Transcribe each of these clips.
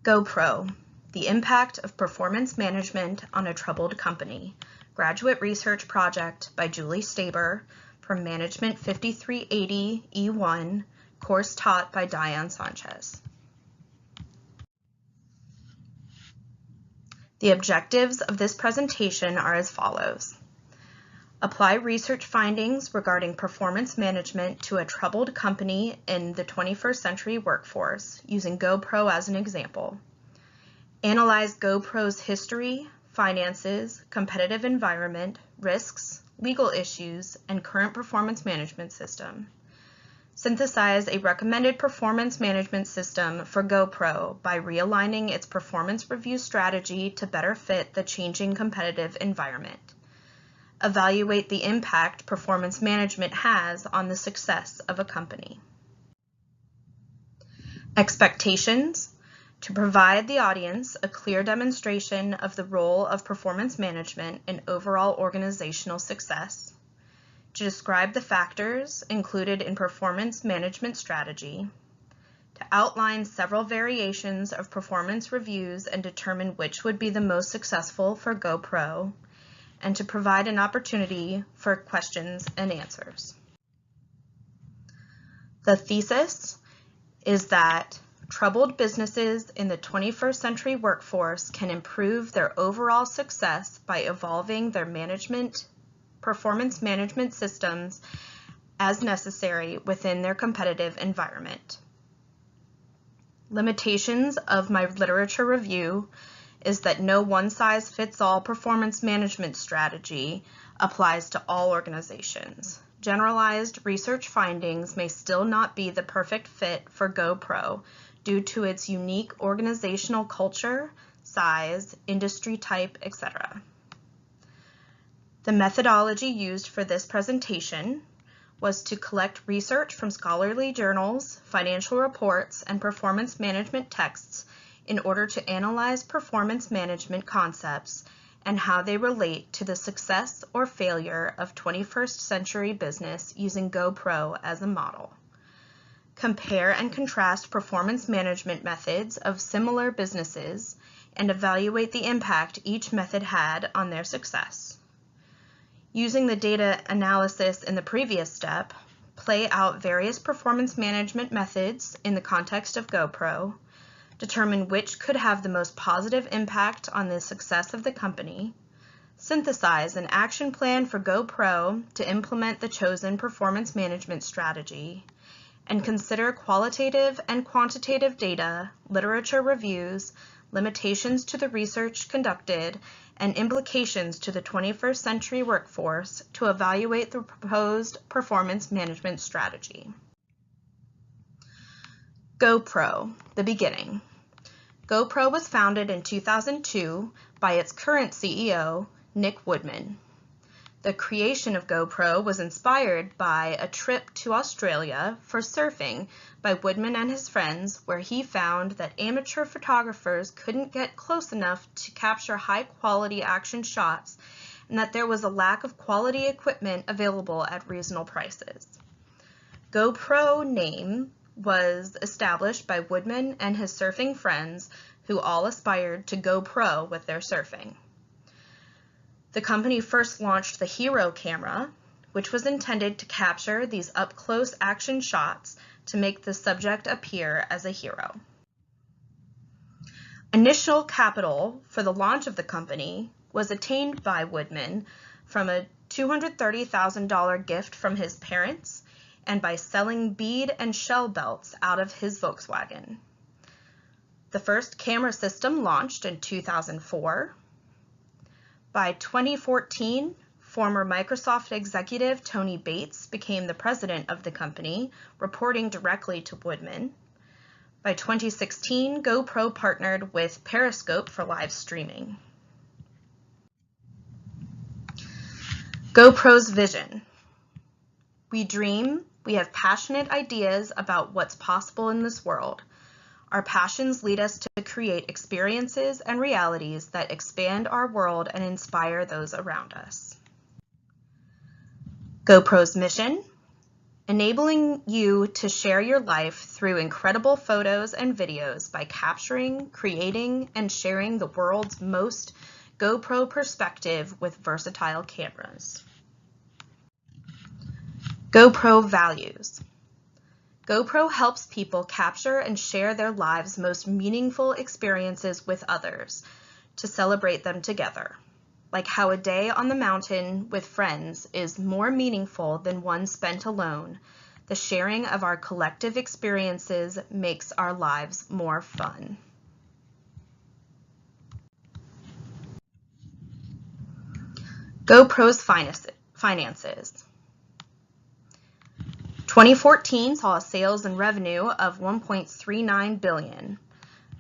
GoPro, the impact of performance management on a troubled company. Graduate research project by Julie Staber from Management 5380 E1, course taught by Diane Sanchez. The objectives of this presentation are as follows. Apply research findings regarding performance management to a troubled company in the 21st century workforce, using GoPro as an example. Analyze GoPro's history, finances, competitive environment, risks, legal issues, and current performance management system. Synthesize a recommended performance management system for GoPro by realigning its performance review strategy to better fit the changing competitive environment. Evaluate the impact performance management has on the success of a company. Expectations: to provide the audience a clear demonstration of the role of performance management in overall organizational success. To describe the factors included in performance management strategy. To outline several variations of performance reviews and determine which would be the most successful for GoPro. And to provide an opportunity for questions and answers. The thesis is that troubled businesses in the 21st century workforce can improve their overall success by evolving their performance management systems as necessary within their competitive environment. Limitations of my literature review is that no one-size-fits-all performance management strategy applies to all organizations. Generalized research findings may still not be the perfect fit for GoPro due to its unique organizational culture, size, industry type, etc. The methodology used for this presentation was to collect research from scholarly journals, financial reports, and performance management texts in order to analyze performance management concepts and how they relate to the success or failure of 21st century business using GoPro as a model. Compare and contrast performance management methods of similar businesses and evaluate the impact each method had on their success. Using the data analysis in the previous step, play out various performance management methods in the context of GoPro, determine which could have the most positive impact on the success of the company, synthesize an action plan for GoPro to implement the chosen performance management strategy, and consider qualitative and quantitative data, literature reviews, limitations to the research conducted, and implications to the 21st century workforce to evaluate the proposed performance management strategy. GoPro, the beginning. GoPro was founded in 2002 by its current CEO, Nick Woodman. The creation of GoPro was inspired by a trip to Australia for surfing by Woodman and his friends, where he found that amateur photographers couldn't get close enough to capture high-quality action shots and that there was a lack of quality equipment available at reasonable prices. GoPro name was established by Woodman and his surfing friends who all aspired to go pro with their surfing. The company first launched the Hero camera, which was intended to capture these up-close action shots to make the subject appear as a hero. Initial capital for the launch of the company was attained by Woodman from a $230,000 gift from his parents and by selling bead and shell belts out of his Volkswagen. The first camera system launched in 2004. By 2014, former Microsoft executive Tony Bates became the president of the company, reporting directly to Woodman. By 2016, GoPro partnered with Periscope for live streaming. GoPro's vision. We dream, we have passionate ideas about what's possible in this world. Our passions lead us to create experiences and realities that expand our world and inspire those around us. GoPro's mission: enabling you to share your life through incredible photos and videos by capturing, creating, and sharing the world's most GoPro perspective with versatile cameras. GoPro values. GoPro helps people capture and share their lives' most meaningful experiences with others to celebrate them together. Like how a day on the mountain with friends is more meaningful than one spent alone, the sharing of our collective experiences makes our lives more fun. GoPro's finances. 2014 saw a sales and revenue of $1.39 billion.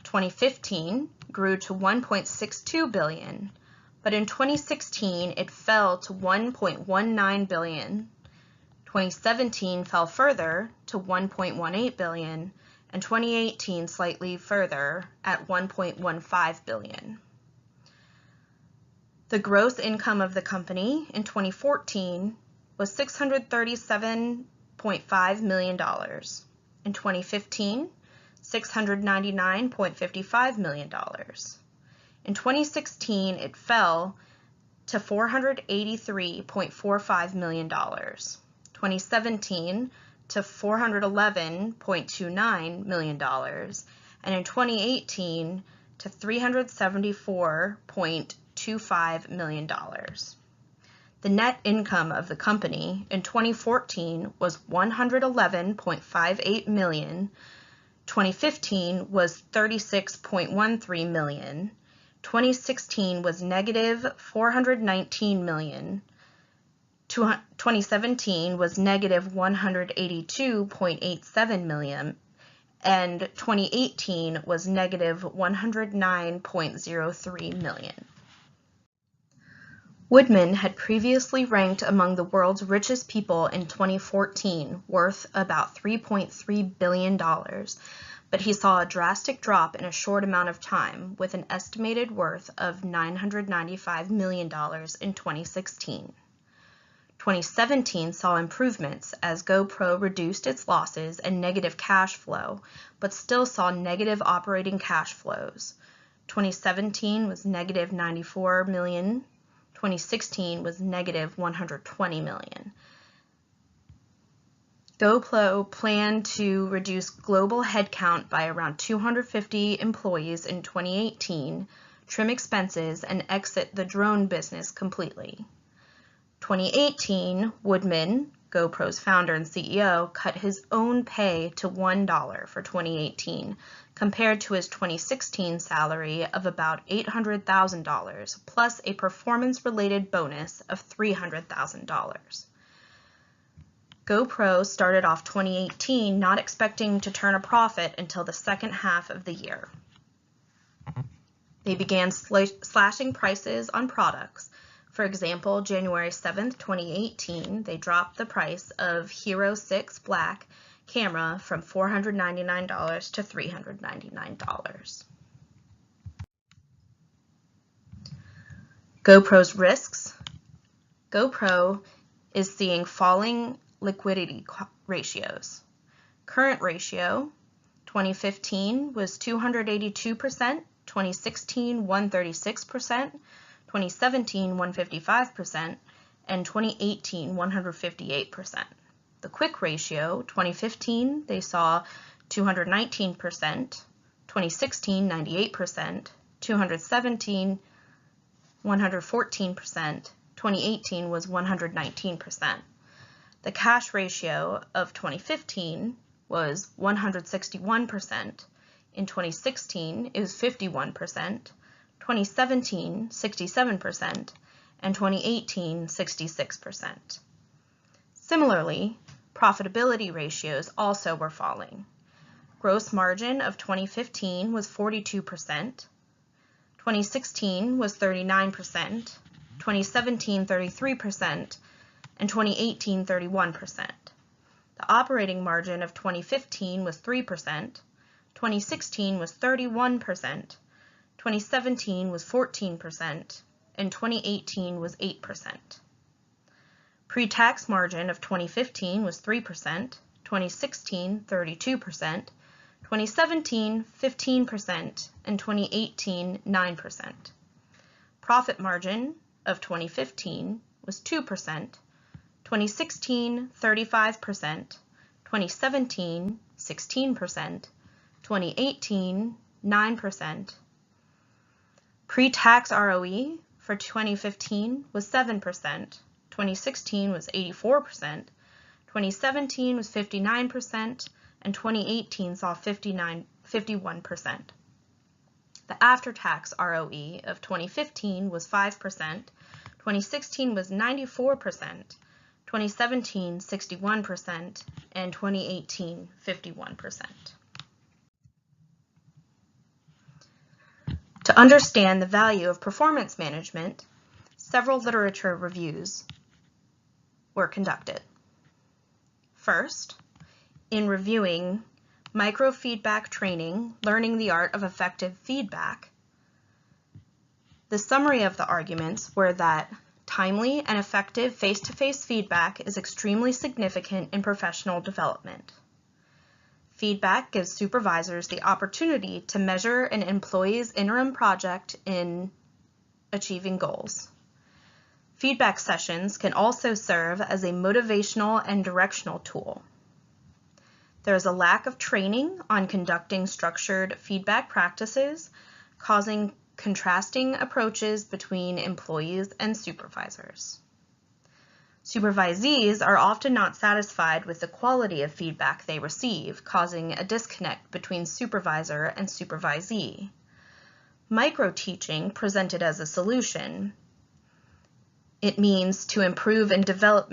2015 grew to $1.62 billion, but in 2016 it fell to $1.19 billion. 2017 fell further to $1.18 billion, and 2018 slightly further at $1.15 billion. The gross income of the company in 2014 was $637.5 million. In 2015, $699.55 million. In 2016, it fell to $483.45 million. 2017 to $411.29 million, and in 2018 to $374.25 million. The net income of the company in 2014 was $111.58 million. 2015 was $36.13 million. 2016 was negative $419 million. 2017 was negative $182.87 million, and 2018 was negative $109.03 million. Woodman had previously ranked among the world's richest people in 2014, worth about $3.3 billion, but he saw a drastic drop in a short amount of time, with an estimated worth of $995 million in 2016. 2017 saw improvements as GoPro reduced its losses and negative cash flow, but still saw negative operating cash flows. 2017 was negative $94 million. 2016 was negative $120 million. GoPro planned to reduce global headcount by around 250 employees in 2018, trim expenses, and exit the drone business completely. 2018, Woodman, GoPro's founder and CEO, cut his own pay to $1 for 2018, compared to his 2016 salary of about $800,000, plus a performance-related bonus of $300,000. GoPro started off 2018 not expecting to turn a profit until the second half of the year. They began slashing prices on products. For example, January 7th, 2018, they dropped the price of Hero 6 Black camera from $499 to $399. GoPro's risks. GoPro is seeing falling liquidity ratios. Current ratio, 2015 was 282%, 2016 136%, 2017 155%, and 2018 158%. The quick ratio, 2015 they saw 219%, 2016 98%, 2017 114%, 2018 was 119%. The cash ratio of 2015 was 161%. In 2016 it was 51%. 2017, 67%, and 2018, 66%. Similarly, profitability ratios also were falling. Gross margin of 2015 was 42%, 2016 was 39%, 2017, 33%, and 2018, 31%. The operating margin of 2015 was 3%, 2016 was 31%, 2017 was 14%, and 2018 was 8%. Pre-tax margin of 2015 was 3%, 2016 32%, 2017 15%, and 2018 9%. Profit margin of 2015 was 2%, 2016 35%, 2017 16%, 2018 9%. Pre-tax ROE for 2015 was 7%, 2016 was 84%, 2017 was 59%, and 2018 saw 51%. The after-tax ROE of 2015 was 5%, 2016 was 94%, 2017 61%, and 2018 51%. To understand the value of performance management, several literature reviews were conducted. First, in reviewing Microfeedback Training, Learning the Art of Effective Feedback, the summary of the arguments were that timely and effective face-to-face feedback is extremely significant in professional development. Feedback gives supervisors the opportunity to measure an employee's interim project in achieving goals. Feedback sessions can also serve as a motivational and directional tool. There is a lack of training on conducting structured feedback practices, causing contrasting approaches between employees and supervisors. Supervisees are often not satisfied with the quality of feedback they receive, causing a disconnect between supervisor and supervisee. Micro-teaching presented as a solution. It means to improve and develop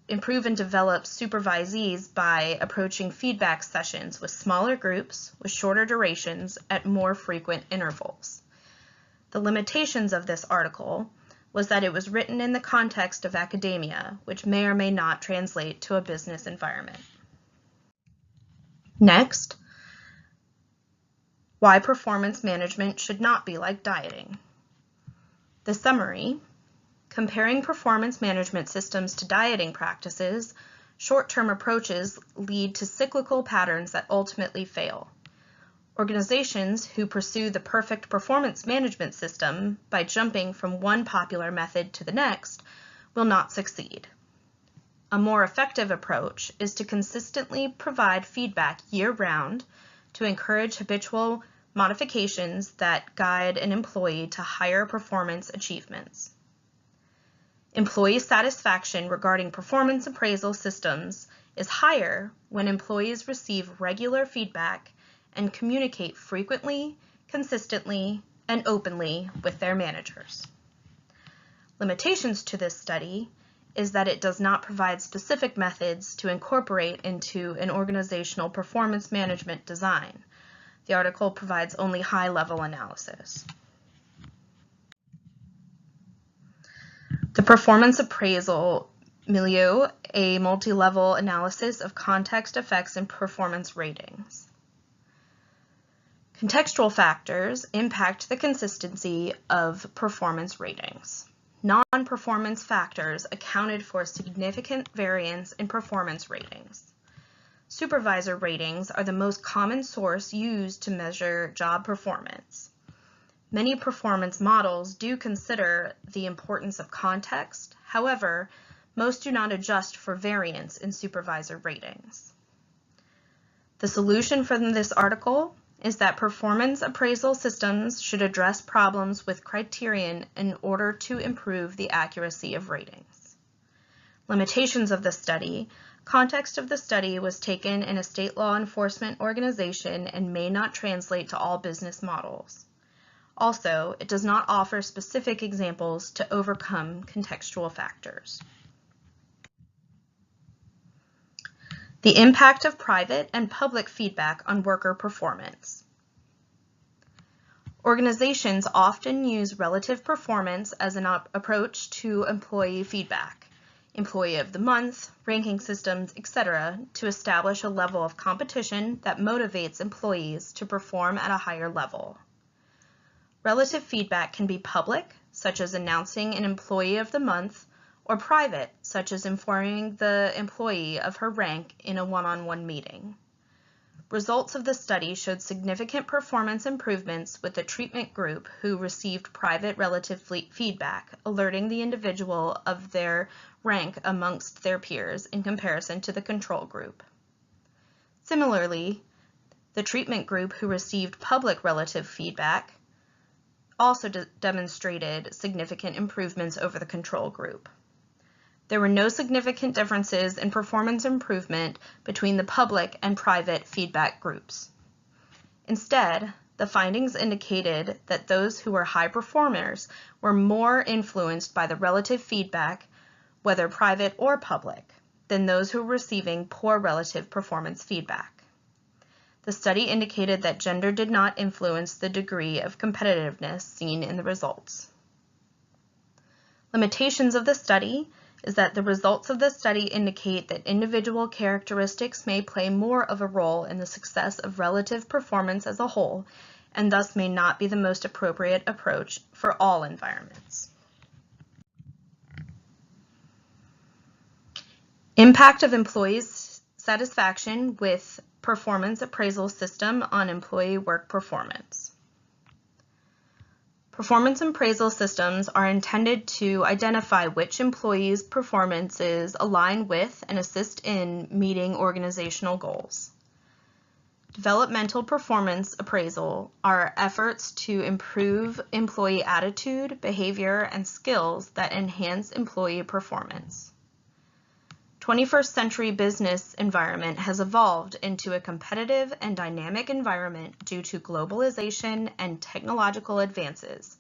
supervisees by approaching feedback sessions with smaller groups, with shorter durations, at more frequent intervals. The limitations of this article was that it was written in the context of academia, which may or may not translate to a business environment. Next, why performance management should not be like dieting. The summary: comparing performance management systems to dieting practices, short-term approaches lead to cyclical patterns that ultimately fail. Organizations who pursue the perfect performance management system by jumping from one popular method to the next will not succeed. A more effective approach is to consistently provide feedback year-round to encourage habitual modifications that guide an employee to higher performance achievements. Employee satisfaction regarding performance appraisal systems is higher when employees receive regular feedback and communicate frequently, consistently, and openly with their managers. Limitations to this study is that it does not provide specific methods to incorporate into an organizational performance management design. The article provides only high-level analysis. The performance appraisal milieu, a multi-level analysis of context effects and performance ratings. Contextual factors impact the consistency of performance ratings. Non-performance factors accounted for significant variance in performance ratings. Supervisor ratings are the most common source used to measure job performance. Many performance models do consider the importance of context. However, most do not adjust for variance in supervisor ratings. The solution from this article is that performance appraisal systems should address problems with criterion in order to improve the accuracy of ratings. Limitations of the study. Context of the study was taken in a state law enforcement organization and may not translate to all business models. Also, it does not offer specific examples to overcome contextual factors. The impact of private and public feedback on worker performance. Organizations often use relative performance as an approach to employee feedback, employee of the month, ranking systems, etc., to establish a level of competition that motivates employees to perform at a higher level. Relative feedback can be public, such as announcing an employee of the month, or private, such as informing the employee of her rank in a one-on-one meeting. Results of the study showed significant performance improvements with the treatment group who received private relative feedback, alerting the individual of their rank amongst their peers in comparison to the control group. Similarly, the treatment group who received public relative feedback also demonstrated significant improvements over the control group. There were no significant differences in performance improvement between the public and private feedback groups. Instead, the findings indicated that those who were high performers were more influenced by the relative feedback, whether private or public, than those who were receiving poor relative performance feedback. The study indicated that gender did not influence the degree of competitiveness seen in the results. Limitations of the study is that the results of the study indicate that individual characteristics may play more of a role in the success of relative performance as a whole, and thus may not be the most appropriate approach for all environments. Impact of employees' satisfaction with performance appraisal system on employee work performance. Performance appraisal systems are intended to identify which employees' performances align with and assist in meeting organizational goals. Developmental performance appraisal are efforts to improve employee attitude, behavior, and skills that enhance employee performance. 21st century business environment has evolved into a competitive and dynamic environment due to globalization and technological advances,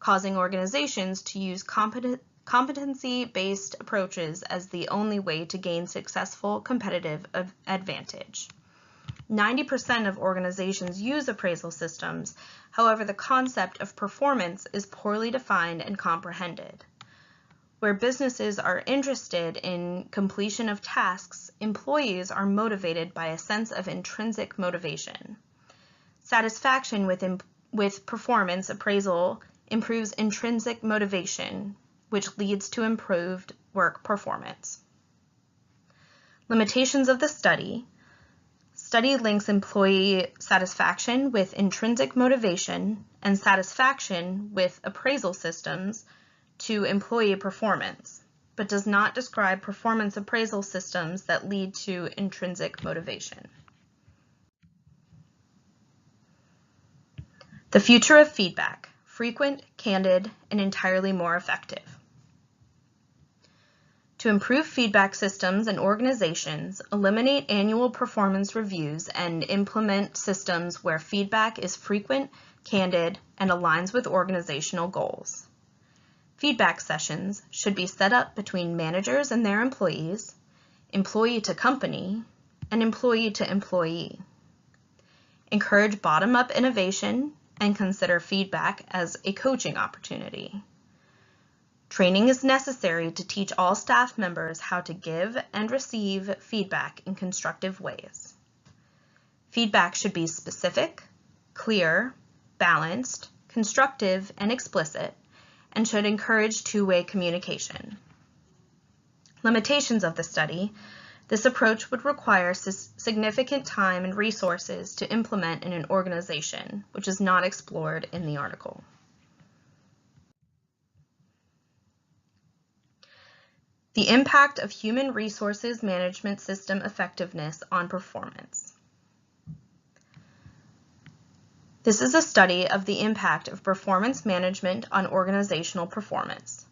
causing organizations to use competency-based approaches as the only way to gain successful competitive advantage. 90% of organizations use appraisal systems. However, the concept of performance is poorly defined and comprehended. Where businesses are interested in completion of tasks, employees are motivated by a sense of intrinsic motivation. Satisfaction with performance appraisal improves intrinsic motivation, which leads to improved work performance. Limitations of the study. Study links employee satisfaction with intrinsic motivation and satisfaction with appraisal systems to employee performance, but does not describe performance appraisal systems that lead to intrinsic motivation. The future of feedback: frequent, candid, and entirely more effective. To improve feedback systems in organizations, eliminate annual performance reviews and implement systems where feedback is frequent, candid, and aligns with organizational goals. Feedback sessions should be set up between managers and their employees, employee to company, and employee to employee. Encourage bottom-up innovation and consider feedback as a coaching opportunity. Training is necessary to teach all staff members how to give and receive feedback in constructive ways. Feedback should be specific, clear, balanced, constructive, and explicit, and should encourage two-way communication. Limitations of the study: this approach would require significant time and resources to implement in an organization, which is not explored in the article. The impact of human resources management system effectiveness on performance. This is a study of the impact of performance management on organizational performance.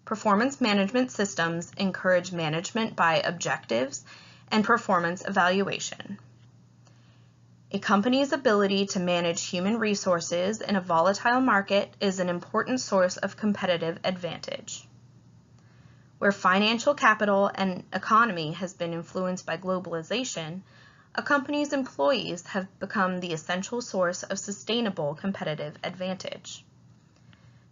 Performance management systems encourage management by objectives and performance evaluation. A company's ability to manage human resources in a volatile market is an important source of competitive advantage. Where financial capital and economy has been influenced by globalization, a company's employees have become the essential source of sustainable competitive advantage.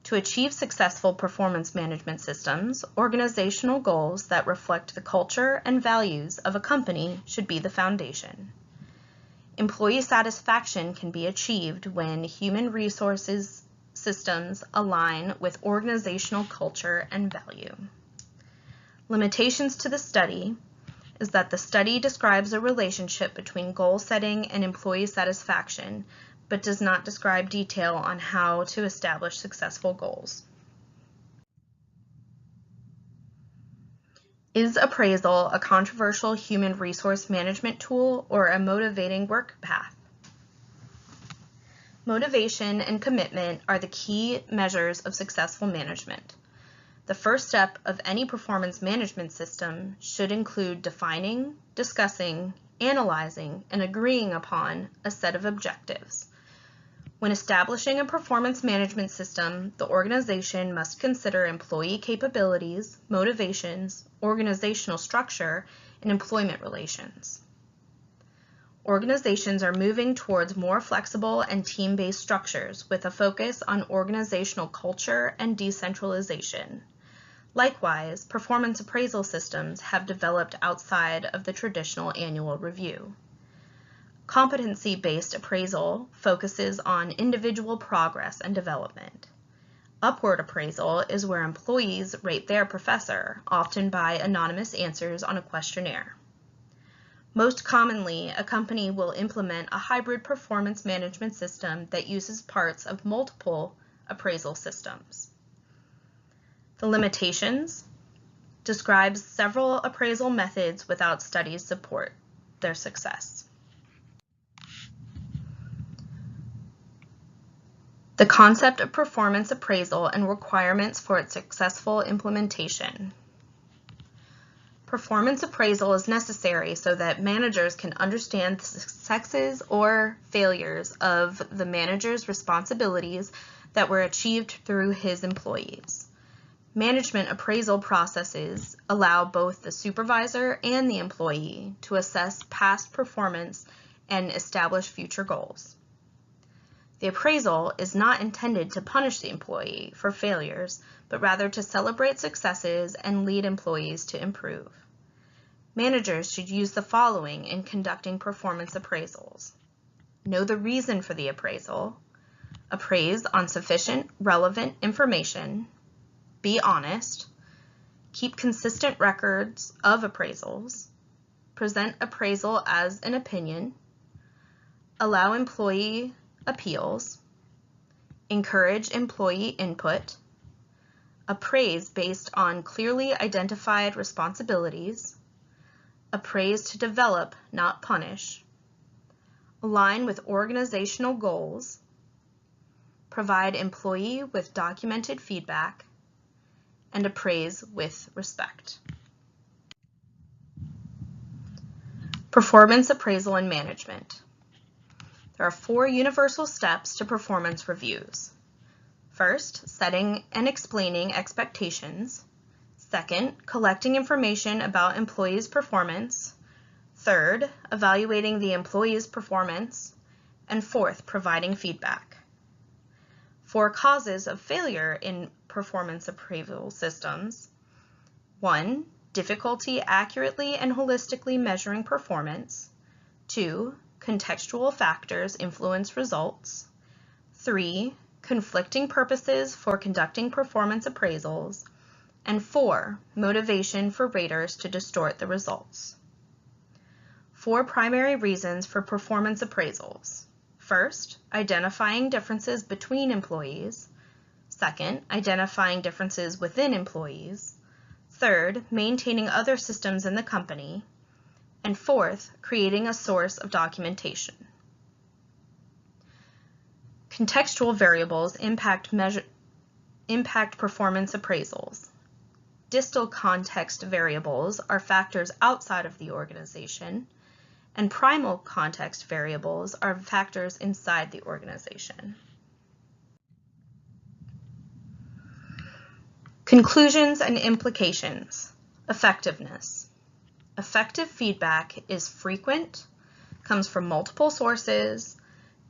To achieve successful performance management systems, organizational goals that reflect the culture and values of a company should be the foundation. Employee satisfaction can be achieved when human resources systems align with organizational culture and value. Limitations to the study is that the study describes a relationship between goal setting and employee satisfaction, but does not describe detail on how to establish successful goals. Is appraisal a controversial human resource management tool or a motivating work path? Motivation and commitment are the key measures of successful management. The first step of any performance management system should include defining, discussing, analyzing, and agreeing upon a set of objectives. When establishing a performance management system, the organization must consider employee capabilities, motivations, organizational structure, and employment relations. Organizations are moving towards more flexible and team-based structures with a focus on organizational culture and decentralization. Likewise, performance appraisal systems have developed outside of the traditional annual review. Competency-based appraisal focuses on individual progress and development. Upward appraisal is where employees rate their professor, often by anonymous answers on a questionnaire. Most commonly, a company will implement a hybrid performance management system that uses parts of multiple appraisal systems. The limitations describes several appraisal methods without studies support their success. The concept of performance appraisal and requirements for its successful implementation. Performance appraisal is necessary so that managers can understand the successes or failures of the manager's responsibilities that were achieved through his employees. Management appraisal processes allow both the supervisor and the employee to assess past performance and establish future goals. The appraisal is not intended to punish the employee for failures, but rather to celebrate successes and lead employees to improve. Managers should use the following in conducting performance appraisals. Know the reason for the appraisal. Appraise on sufficient, relevant information. Be honest. Keep consistent records of appraisals. Present appraisal as an opinion. Allow employee appeals. Encourage employee input. Appraise based on clearly identified responsibilities. Appraise to develop, not punish. Align with organizational goals. Provide employee with documented feedback. And appraise with respect. Performance appraisal and management. There are 4 universal steps to performance reviews. First, setting and explaining expectations. Second, collecting information about employees' performance. Third, evaluating the employee's performance. And fourth, providing feedback. 4 causes of failure in performance appraisal systems. 1, difficulty accurately and holistically measuring performance. 2, contextual factors influence results. 3, conflicting purposes for conducting performance appraisals. And 4, motivation for raters to distort the results. 4 primary reasons for performance appraisals. First, identifying differences between employees. Second, identifying differences within employees. Third, maintaining other systems in the company. And fourth, creating a source of documentation. Contextual variables impact performance appraisals. Distal context variables are factors outside of the organization, and primal context variables are factors inside the organization. Conclusions and implications. Effectiveness. Effective feedback is frequent, comes from multiple sources,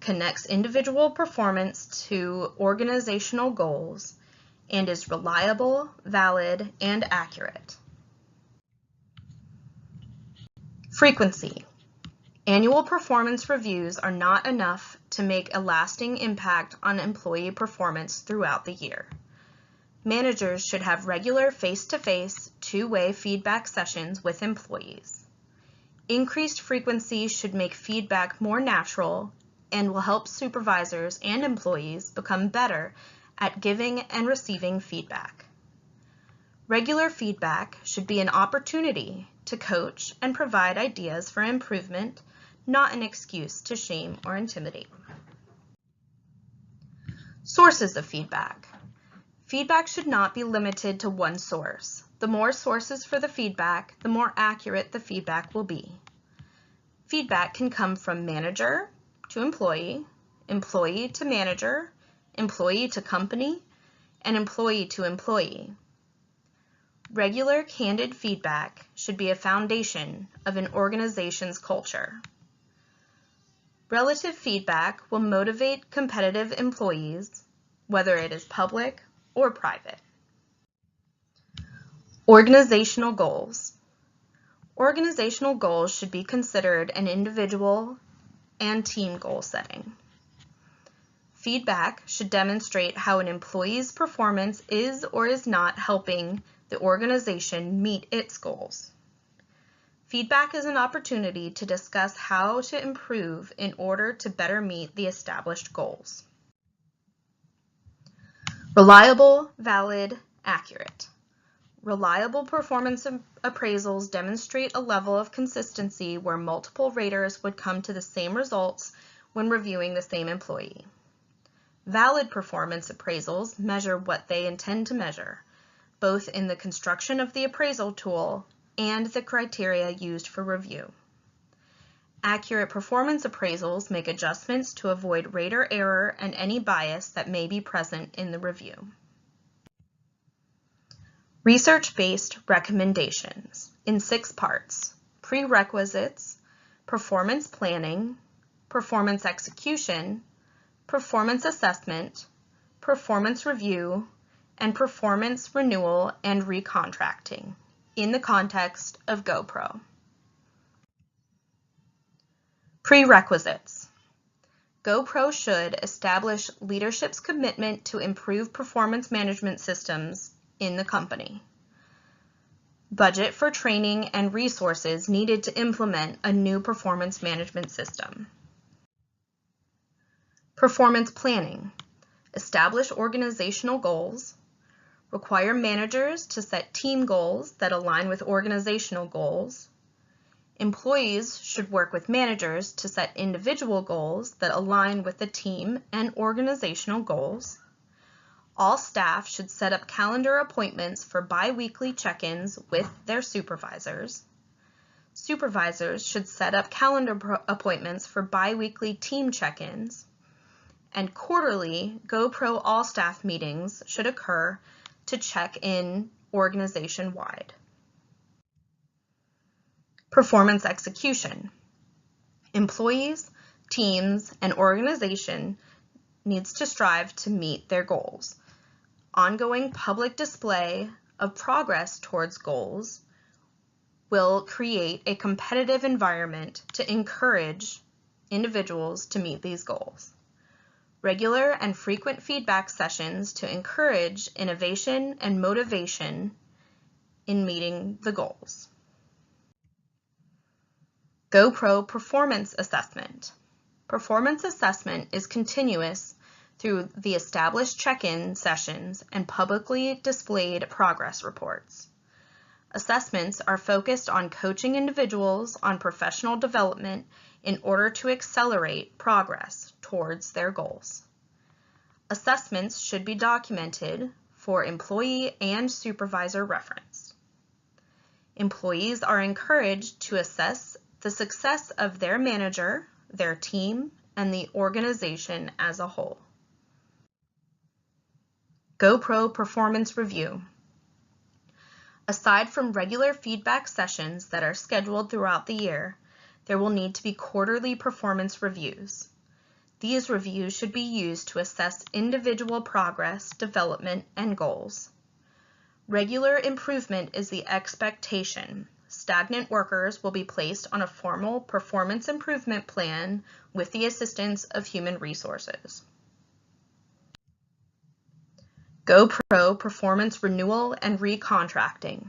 connects individual performance to organizational goals, and is reliable, valid, and accurate. Frequency. Annual performance reviews are not enough to make a lasting impact on employee performance throughout the year. Managers should have regular face-to-face, two-way feedback sessions with employees. Increased frequency should make feedback more natural and will help supervisors and employees become better at giving and receiving feedback. Regular feedback should be an opportunity to coach and provide ideas for improvement, not an excuse to shame or intimidate. Sources of feedback. Feedback should not be limited to one source. The more sources for the feedback, the more accurate the feedback will be. Feedback can come from manager to employee, employee to manager, employee to company, and employee to employee. Regular, candid feedback should be a foundation of an organization's culture. Relative feedback will motivate competitive employees, whether it is public or private. Organizational goals. Organizational goals should be considered an individual and team goal setting. Feedback should demonstrate how an employee's performance is or is not helping the organization meet its goals. Feedback is an opportunity to discuss how to improve in order to better meet the established goals. Reliable, valid, accurate. Reliable performance appraisals demonstrate a level of consistency where multiple raters would come to the same results when reviewing the same employee. Valid performance appraisals measure what they intend to measure, both in the construction of the appraisal tool and the criteria used for review. Accurate performance appraisals make adjustments to avoid rater error and any bias that may be present in the review. Research-based recommendations in 6 parts: prerequisites, performance planning, performance execution, performance assessment, performance review, and performance renewal and recontracting in the context of GoPro. Prerequisites. GoPro should establish leadership's commitment to improve performance management systems in the company. Budget for training and resources needed to implement a new performance management system. Performance planning. Establish organizational goals. Require managers to set team goals that align with organizational goals. Employees should work with managers to set individual goals that align with the team and organizational goals. All staff should set up calendar appointments for bi-weekly check-ins with their supervisors. Supervisors should set up calendar appointments for bi-weekly team check-ins. And quarterly GoPro all-staff meetings should occur to check in organization-wide. Performance execution. Employees, teams, and organization needs to strive to meet their goals. Ongoing public display of progress towards goals will create a competitive environment to encourage individuals to meet these goals. Regular and frequent feedback sessions to encourage innovation and motivation in meeting the goals. GoPro Performance Assessment. Performance assessment is continuous through the established check-in sessions and publicly displayed progress reports. Assessments are focused on coaching individuals on professional development in order to accelerate progress towards their goals. Assessments should be documented for employee and supervisor reference. Employees are encouraged to assess the success of their manager, their team, and the organization as a whole. GoPro Performance Review. Aside from regular feedback sessions that are scheduled throughout the year, there will need to be quarterly performance reviews. These reviews should be used to assess individual progress, development, and goals. Regular improvement is the expectation. Stagnant workers will be placed on a formal performance improvement plan with the assistance of human resources. GoPro performance renewal and recontracting.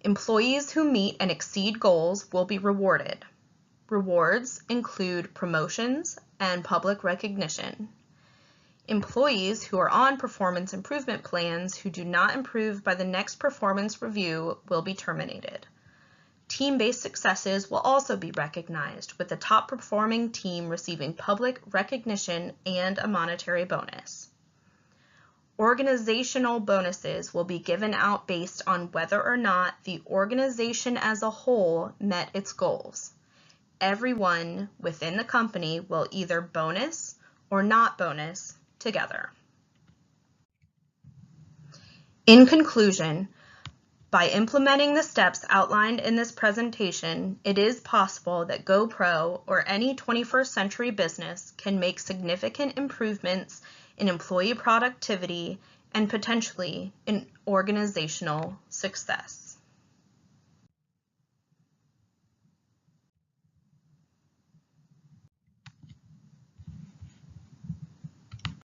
Employees who meet and exceed goals will be rewarded. Rewards include promotions and public recognition. Employees who are on performance improvement plans who do not improve by the next performance review will be terminated. Team-based successes will also be recognized, with the top performing team receiving public recognition and a monetary bonus. Organizational bonuses will be given out based on whether or not the organization as a whole met its goals. Everyone within the company will either bonus or not bonus together. In conclusion, by implementing the steps outlined in this presentation, it is possible that GoPro or any 21st century business can make significant improvements in employee productivity and potentially in organizational success.